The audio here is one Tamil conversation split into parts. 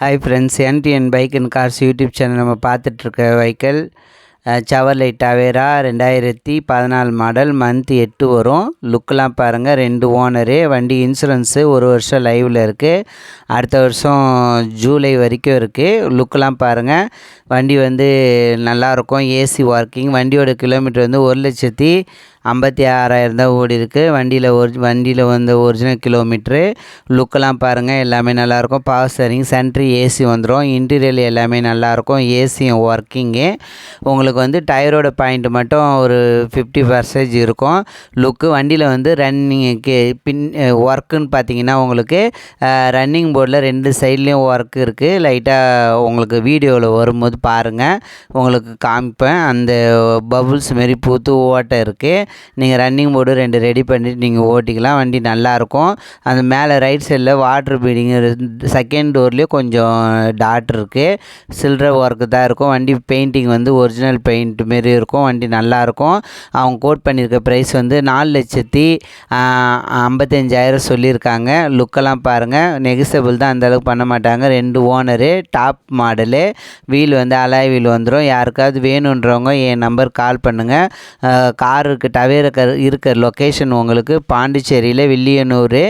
Hi friends, NTN bike and cars YouTube channel நம்ம பார்த்துட்ருக்க வெஹிக்கிள் சவர்லை டவேரா 2014 மாடல். மந்த் 8 வரும். லுக்கெலாம் பாருங்கள், 2 ஓனரு. வண்டி இன்சூரன்ஸு 1 வருஷம் லைவில் இருக்குது. அடுத்த வருஷம் ஜூலை வரைக்கும் இருக்குது. லுக்கெலாம் பாருங்கள். வண்டி வந்து நல்லாயிருக்கும். AC working. வண்டியோட கிலோமீட்டர் வந்து 1,56,000 தான் ஓடி இருக்குது. வண்டியில் வந்து ஒரிஜினல் கிலோமீட்ரு. லுக்கெலாம் பாருங்கள், எல்லாமே நல்லாயிருக்கும். பவர் ஸ்டீரிங், சென்ட்ரி ஏசி வந்துடும். இன்டீரியர் எல்லாமே நல்லாயிருக்கும். ஏசியும் ஒர்க்கிங்கு. உங்களுக்கு வந்து டயரோட பாயிண்ட் மட்டும் ஒரு 50% இருக்கும். லுக்கு வண்டியில் வந்து ரன்னிங்கு ஒர்க்குன்னு பார்த்தீங்கன்னா உங்களுக்கு ரன்னிங் போர்டில் 2 சைட்லேயும் ஒர்க் இருக்குது. லைட்டாக உங்களுக்கு வீடியோவில் வரும்போது பாருங்கள், உங்களுக்கு காமிப்பேன். அந்த பபுள்ஸ் மாரி பூத்து ஓட்டை இருக்குது. நீங்கள் ரன்னிங் போர்டு 2 ரெடி பண்ணிவிட்டு நீங்கள் ஓட்டிக்கலாம். வண்டி நல்லாயிருக்கும். அந்த மேலே ரைட் சைடில் வாட்டர் பீடிங், செகண்ட் டோர்லேயும் கொஞ்சம் டாட் இருக்குது. சில்லற ஒர்க்கு தான் இருக்கும். வண்டி பெயிண்டிங் வந்து ஒரிஜினல் பெயிண்ட் மாரி இருக்கும். வண்டி நல்லாயிருக்கும். அவங்க கோட் பண்ணியிருக்க ப்ரைஸ் வந்து 4,55,000 சொல்லியிருக்காங்க. லுக்கெல்லாம் பாருங்கள், நெகிசபிள் தான், அந்தளவுக்கு பண்ண மாட்டாங்க. 2 ஓனரு, டாப் மாடலு. வீல் வந்து அலாய் வீல் வந்துடும். யாருக்காவது வேணுன்றவங்க என் நம்பர் கால் பண்ணுங்கள். காருக்கு டவேரா இருக்கிற லொக்கேஷன் உங்களுக்கு பாண்டிச்சேரியில் வில்லியனூர்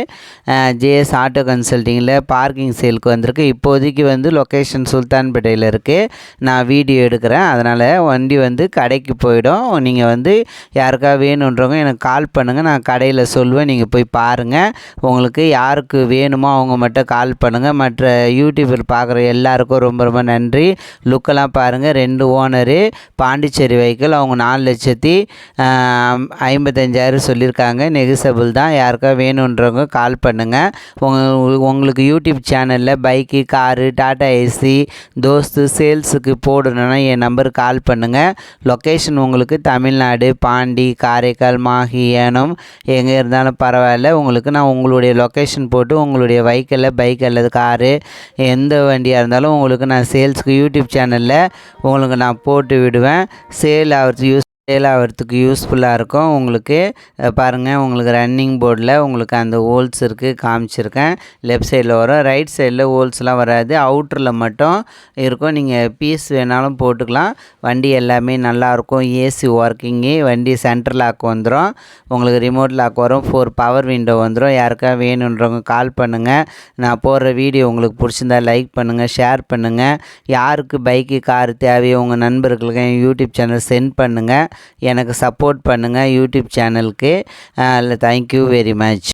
ஜேஎஸ் ஆட்டோ கன்சல்ட்டிங்கில் பார்க்கிங் சேலுக்கு வந்திருக்கு. இப்போதைக்கு வந்து லொக்கேஷன் சுல்தான்பேட்டையில் இருக்குது. நான் வீடியோ எடுக்கிறேன், அதனால் வண்டி வந்து கடைக்கு போயிடும். நீங்கள் வந்து யாருக்காக வேணுன்றவங்க எனக்கு கால் பண்ணுங்கள். நான் கடையில் சொல்லுவேன், நீங்கள் போய் பாருங்கள். உங்களுக்கு யாருக்கு வேணுமோ அவங்க மட்டும் கால் பண்ணுங்கள். மற்ற யூடியூபில் பார்க்குற எல்லாருக்கும் ரொம்ப ரொம்ப நன்றி. லுக்கெல்லாம் பாருங்கள். 2 ஓனரு, பாண்டிச்சேரி வெஹிக்கிள். அவங்க 4,55,000 சொல்லியிருக்காங்க. நெகிசபிள் தான். யாருக்காக வேணுன்றவங்க கால் பண்ணுங்கள். உங்களுக்கு யூடியூப் சேனலில் பைக்கு, காரு, டாடா ஏசி, தோஸ்து சேல்ஸுக்கு போடணுன்னா என் நம்பருக்கு கால் பண்ணுங்கள். லொக்கேஷன் உங்களுக்கு தமிழ்நாடு, பாண்டி, காரைக்கால், மாஹி, ஏனம், எங்கே இருந்தாலும் பரவாயில்ல. உங்களுக்கு நான் உங்களுடைய லொக்கேஷன் போட்டு உங்களுடைய வெஹிக்கிளில் பைக் அல்லது காரு எந்த வண்டியாக இருந்தாலும் உங்களுக்கு நான் சேல்ஸுக்கு யூடியூப் சேனலில் உங்களுக்கு நான் போட்டு விடுவேன். சேல் ஆகிறதுக்கு யூஸ்ஃபுல்லாக இருக்கும். உங்களுக்கு பாருங்கள், உங்களுக்கு ரன்னிங் போர்டில் உங்களுக்கு அந்த ஹோல்ஸ் இருக்குது, காமிச்சிருக்கேன். லெஃப்ட் சைடில் வரும், ரைட் சைடில் ஹோல்ஸ்லாம் வராது, அவுட்டரில் மட்டும் இருக்கும். நீங்கள் பீஸ் வேணாலும் போட்டுக்கலாம். வண்டி எல்லாமே நல்லாயிருக்கும். AC working. வண்டி சென்ட்ரல் லாக் வந்துடும். உங்களுக்கு ரிமோட் லாக் வரும். 4 பவர் விண்டோ வந்துடும். யாருக்காக வேணுன்றவங்க கால் பண்ணுங்கள். நான் போடுற வீடியோ உங்களுக்கு பிடிச்சிருந்தா லைக் பண்ணுங்கள், ஷேர் பண்ணுங்கள். யாருக்கு பைக்கு, காரு தேவையோ உங்கள் நண்பர்களுக்கு என் யூடியூப் சேனல் சென்ட் பண்ணுங்கள். எனக்கு சப்போர்ட் பண்ணுங்கள் யூடியூப் சேனலுக்கு. Thank you very much.